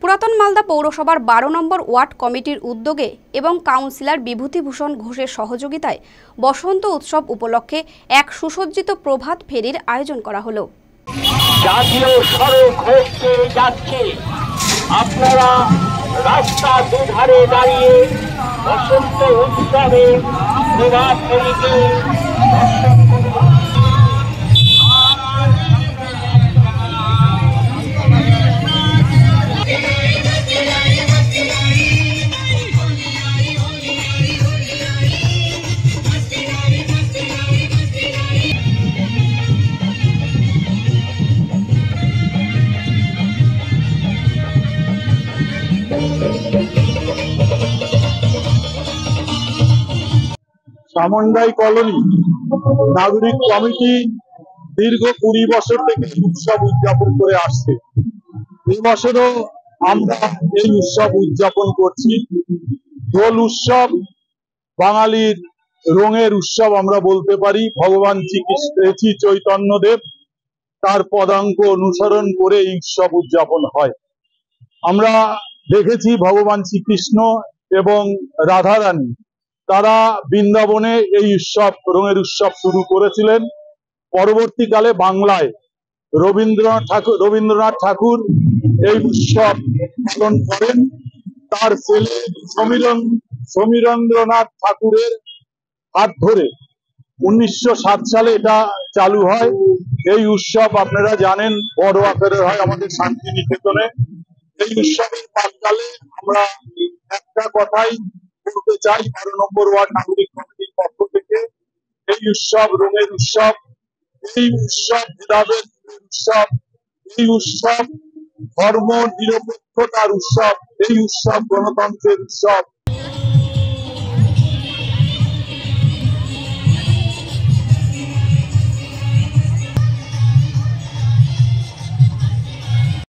পুরাতন মালদা পৌরসভার 12 নম্বর ওয়ার্ড কমিটির উদ্যোগে এবং কাউন্সিলর বিভূতিভূষণ ঘোষের সহযোগিতায় বসন্ত উৎসব উপলক্ষে এক সুসজ্জিত প্রভাত ফেরির আয়োজন করা হলো। জাতীয় সড়ক হয়ে যাচ্ছে, আপনারা রাস্তা দুধারে দাঁড়িয়ে বসন্ত উৎসবে প্রভাত ফেরিতে সামন্ডাই কলোনি নাগরিক কমিটি দীর্ঘ 20 বছর থেকে উৎসব উদযাপন করে আসছে। এই বছরও আমরা এই উৎসব উদযাপন করছি। দোল উৎসব বাঙালির রঙের উৎসব আমরা বলতে পারি। ভগবান শ্রী চৈতন্যদেব তার পদাঙ্ক অনুসরণ করে এই উৎসব উদযাপন হয়। আমরা দেখেছি ভগবান শ্রীকৃষ্ণ এবং রাধারানী তারা বৃন্দাবনে এই উৎসব রঙের উৎসব শুরু করেছিলেন। পরবর্তীকালে বাংলায় রবীন্দ্রনাথ ঠাকুর এই উৎসব পালন করেন। তার ছেলে সমীরেন্দ্রনাথ ঠাকুরের হাত ধরে 1907 সালে এটা চালু হয়। এই উৎসব আপনারা জানেন বড় আকারের হয় আমাদের শান্তিনিকেতনে। এই উৎসবের প্রাক্কালে আমরা একটা কথাই বলতে চাই 12 নম্বর ওয়ার্ড নাগরিক কমিটির পক্ষ থেকে, এই উৎসব রঙের উৎসব, এই উৎসব ভেদাভেদ উৎসব, এই উৎসব ধর্ম নিরপেক্ষতার উৎসব, এই উৎসব গণতন্ত্রের উৎসব,